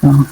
Oh.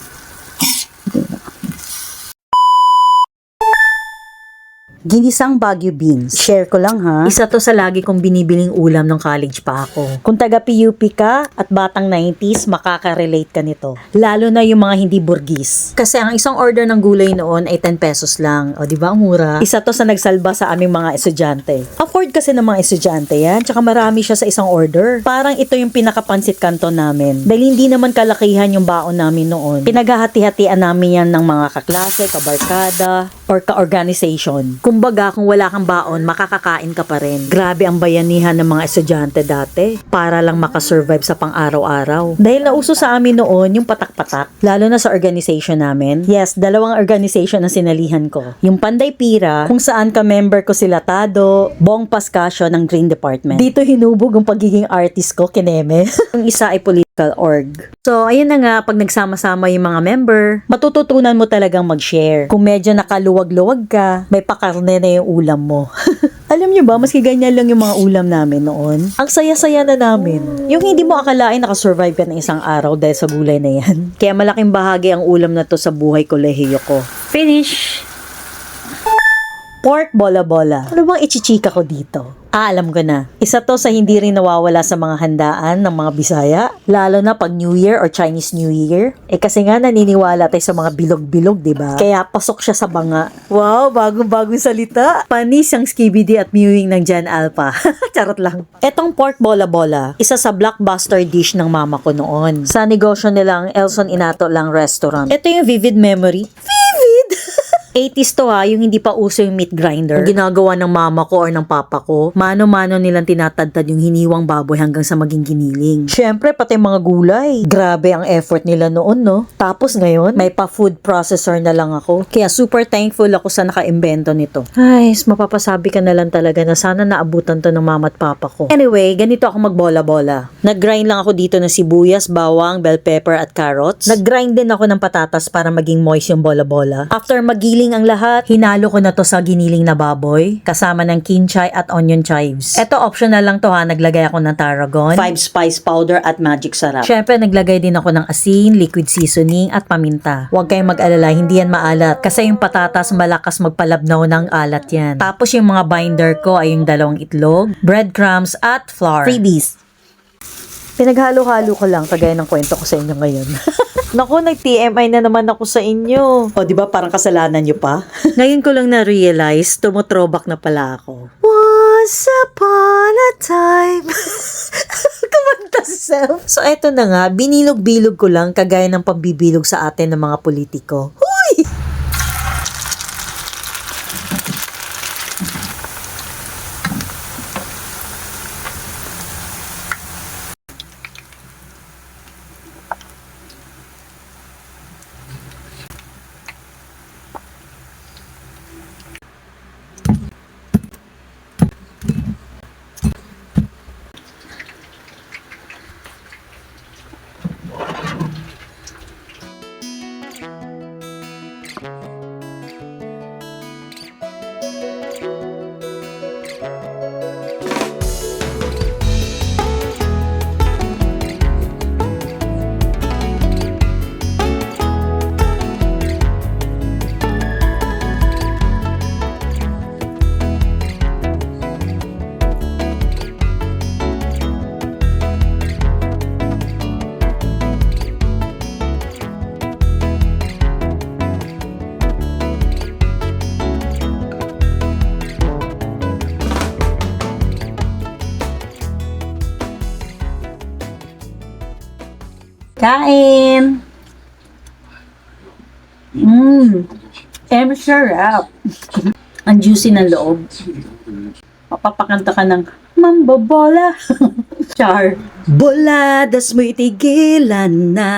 Ginisang Baguio beans. Share ko lang ha. Isa to sa lagi kong binibiling ulam ng college pa ako. Kung taga PUP ka at batang 90s, makaka-relate ka nito. Lalo na yung mga hindi burgis. Kasi ang isang order ng gulay noon ay 10 pesos lang. O di ba ang mura? Isa to sa nagsalba sa aming mga estudyante. Afford kasi ng mga estudyante yan. Tsaka marami siya sa isang order. Parang ito yung pinakapansit kanton namin. Dahil hindi naman kalakihan yung baon namin noon. Pinaghahati-hatian namin yan ng mga kaklase, kabarkada, or ka-organization. Kumbaga, kung wala kang baon, makakakain ka pa rin. Grabe ang bayanihan ng mga estudyante dati para lang makasurvive sa pang-araw-araw. Dahil nauso sa amin noon yung patak-patak, lalo na sa organization namin. Yes, 2 organization ang sinalihan ko. Yung Panday Pira, kung saan ka-member ko sila Tado, Bong Pascasio ng Green Department. Dito hinubog ang pagiging artist ko, kineme. Yung isa ay political org. So, ayun na nga, pag nagsama-sama yung mga member, matututunan mo talagang mag-share. Kung medyo nakaluwag-luwag ka, may pakarne na yung ulam mo. Alam nyo ba, maski ganyan lang yung mga ulam namin noon, ang saya-saya na namin. Yung hindi mo akalain nakasurvive ka ng isang araw dahil sa gulay na yan. Kaya malaking bahagi ang ulam na to sa buhay kolehiyo ko. Finish! Pork bola-bola. Ano bang ichichika ko dito? Alam ko na. Isa to sa hindi rin nawawala sa mga handaan ng mga Bisaya, lalo na pag New Year or Chinese New Year. Kasi nga naniniwala tayo sa mga bilog-bilog, diba? Kaya pasok siya sa banga. Wow, bagong-bagong salita. Panis ang skibidi at mewing ng Jan Alpha. Charot lang. Etong pork bola-bola, isa sa blockbuster dish ng mama ko noon. Sa negosyo nilang Elson Inato lang restaurant. Ito yung vivid memory. Vivid! 80s to ha, yung hindi pa uso yung meat grinder. Yung ginagawa ng mama ko or ng papa ko, mano-mano nilang tinatadtad yung hiniwang baboy hanggang sa maging giniling. Syempre, pati mga gulay. Grabe ang effort nila noon, no? Tapos ngayon, may pa-food processor na lang ako. Kaya super thankful ako sa naka-imbento nito. Ay, mapapasabi ka na lang talaga na sana naabutan to ng mama at papa ko. Anyway, ganito ako magbola-bola. Nag-grind lang ako dito ng sibuyas, bawang, bell pepper at carrots. Nag-grind din ako ng patatas para maging moist yung bola-bola. After magiling ang lahat, hinalo ko na to sa giniling na baboy, kasama ng kinchay at onion chives. Ito optional lang to ha, naglagay ako ng tarragon, 5 spice powder at magic sarap. Syempre, naglagay din ako ng asin, liquid seasoning at paminta. Huwag kayong mag-alala, hindi yan maalat. Kasi yung patatas malakas magpalabnaw ng alat yan. Tapos yung mga binder ko ay yung 2 itlog, breadcrumbs at flour. Freebies! Pinaghalo-halo ko lang, kagaya ng kwento ko sa inyo ngayon. Naku, nag-TMI na naman ako sa inyo. O, di ba parang kasalanan nyo pa? Ngayon ko lang na-realize, tumotrobak na pala ako. Once upon a time. Kumanta self. So, eto na nga, binilog-bilog ko lang kagaya ng pambibilog sa atin ng mga politiko. Huy! Kain! Sarap. Ang juicy ng loob. Mapapakanta ka ng mambobola. Char. Boladas mo'y tigilan na.